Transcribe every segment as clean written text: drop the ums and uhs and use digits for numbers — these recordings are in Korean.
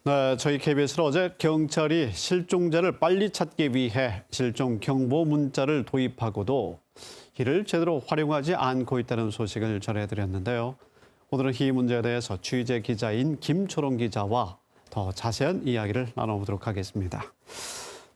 네, 저희 KBS는 어제 경찰이 실종자를 빨리 찾기 위해 실종 경보 문자를 도입하고도 이를 제대로 활용하지 않고 있다는 소식을 전해드렸는데요. 오늘은 이 문제에 대해서 취재 기자인 김초롱 기자와 더 자세한 이야기를 나눠보도록 하겠습니다.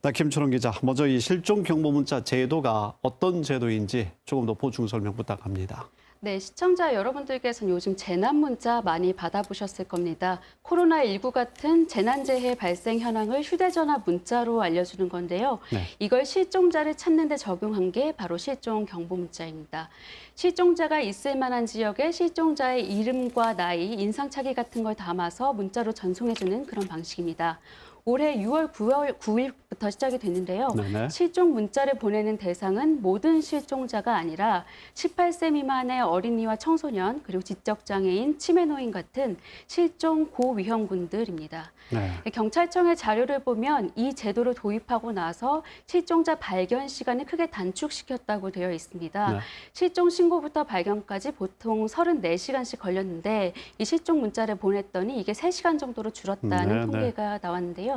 네, 김초롱 기자, 먼저 이 실종 경보 문자 제도가 어떤 제도인지 조금 더 보충 설명 부탁합니다. 네, 시청자 여러분들께서는 요즘 재난 문자 많이 받아보셨을 겁니다. 코로나19 같은 재난재해 발생 현황을 휴대전화 문자로 알려주는 건데요. 네. 이걸 실종자를 찾는 데 적용한 게 바로 실종 경보 문자입니다. 실종자가 있을 만한 지역에 실종자의 이름과 나이, 인상착의 같은 걸 담아서 문자로 전송해주는 그런 방식입니다. 올해 6월 9일부터 시작이 됐는데요. 네네. 실종 문자를 보내는 대상은 모든 실종자가 아니라 18세 미만의 어린이와 청소년, 그리고 지적장애인, 치매노인 같은 실종 고위험군들입니다. 네. 경찰청의 자료를 보면 이 제도를 도입하고 나서 실종자 발견 시간을 크게 단축시켰다고 되어 있습니다. 네. 실종 신고부터 발견까지 보통 34시간씩 걸렸는데 이 실종 문자를 보냈더니 이게 3시간 정도로 줄었다는 네, 통계가 나왔는데요.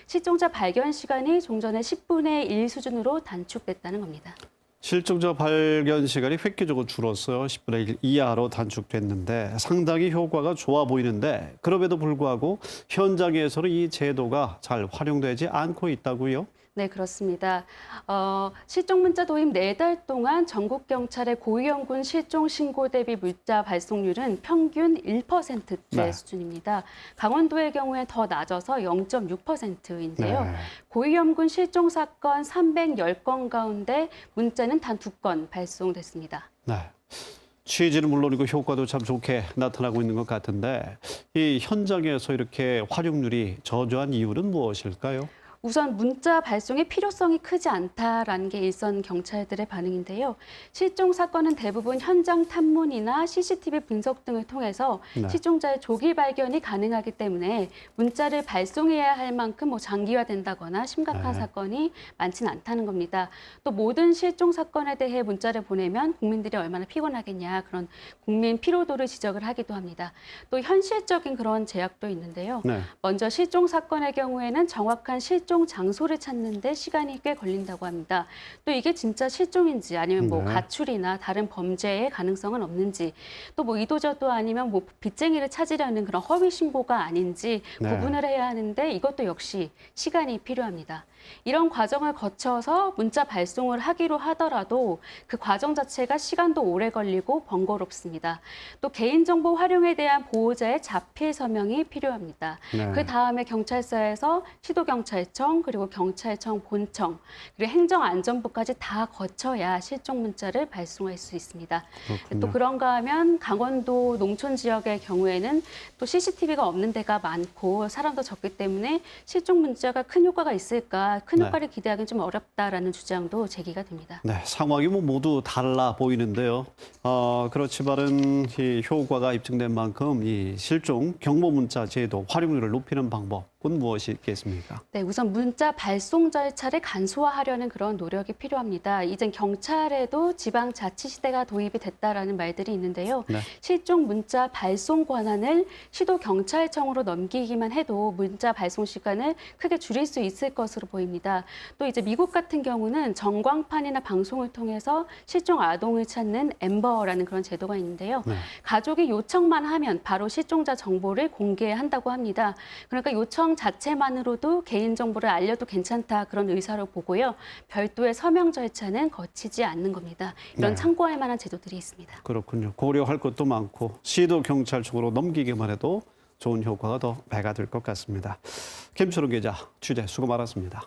실종자 발견 시간이 종전의 10분의 1 수준으로 단축됐다는 겁니다. 실종자 발견 시간이 획기적으로 줄었어요. 10분의 1 이하로 단축됐는데 상당히 효과가 좋아 보이는데 그럼에도 불구하고 현장에서는 이 제도가 잘 활용되지 않고 있다고요? 네, 그렇습니다. 실종 문자 도입 4달 동안 전국 경찰의 고위험군 실종 신고 대비 문자 발송률은 평균 1%대 네. 수준입니다. 강원도의 경우에 더 낮아서 0.6%인데요. 네. 고위험군 실종 사건 310건 가운데 문자는 단 2건 발송됐습니다. 네. 취지는 물론이고 효과도 참 좋게 나타나고 있는 것 같은데 이 현장에서 이렇게 활용률이 저조한 이유는 무엇일까요? 우선 문자 발송의 필요성이 크지 않다라는 게 일선 경찰들의 반응인데요. 실종 사건은 대부분 현장 탐문이나 CCTV 분석 등을 통해서 네. 실종자의 조기 발견이 가능하기 때문에 문자를 발송해야 할 만큼 장기화된다거나 심각한 네. 사건이 많지는 않다는 겁니다. 또 모든 실종 사건에 대해 문자를 보내면 국민들이 얼마나 피곤하겠냐, 그런 국민 피로도를 지적을 하기도 합니다. 또 현실적인 그런 제약도 있는데요. 네. 먼저 실종 사건의 경우에는 정확한 실종 장소를 찾는데 시간이 꽤 걸린다고 합니다. 또 이게 진짜 실종인지 아니면 네. 가출이나 다른 범죄의 가능성은 없는지, 또 의도자도 아니면 빚쟁이를 찾으려는 그런 허위 신고가 아닌지 네. 구분을 해야 하는데 이것도 역시 시간이 필요합니다. 이런 과정을 거쳐서 문자 발송을 하기로 하더라도 그 과정 자체가 시간도 오래 걸리고 번거롭습니다. 또 개인정보 활용에 대한 보호자의 자필 서명이 필요합니다. 네. 그 다음에 경찰서에서 시도경찰청, 그리고 경찰청 본청, 그리고 행정안전부까지 다 거쳐야 실종 문자를 발송할 수 있습니다. 그렇군요. 또 그런가 하면 강원도 농촌 지역의 경우에는 또 CCTV가 없는 데가 많고 사람도 적기 때문에 실종 문자가 큰 효과가 있을까, 큰 네. 효과를 기대하기는 좀 어렵다라는 주장도 제기가 됩니다. 네, 상황이 모두 달라 보이는데요. 그렇지만은 이 효과가 입증된 만큼 이 실종 경보 문자 제도 활용률을 높이는 방법은 무엇이 있겠습니까? 네, 우선 문자 발송 절차를 간소화하려는 그런 노력이 필요합니다. 이젠 경찰에도 지방자치시대가 도입이 됐다라는 말들이 있는데요. 네. 실종 문자 발송 권한을 시도경찰청으로 넘기기만 해도 문자 발송 시간을 크게 줄일 수 있을 것으로 보입니다. 또 이제 미국 같은 경우는 전광판이나 방송을 통해서 실종 아동을 찾는 엠버라는 그런 제도가 있는데요. 네. 가족이 요청만 하면 바로 실종자 정보를 공개한다고 합니다. 그러니까 요청 자체만으로도 개인정보를 알려도 괜찮다, 그런 의사로 보고요. 별도의 서명 절차는 거치지 않는 겁니다. 이런 네. 참고할 만한 제도들이 있습니다. 그렇군요. 고려할 것도 많고 시도 경찰 쪽으로 넘기기만 해도 좋은 효과가 더 배가 될 것 같습니다. 김초롱 기자, 취재 수고 많았습니다.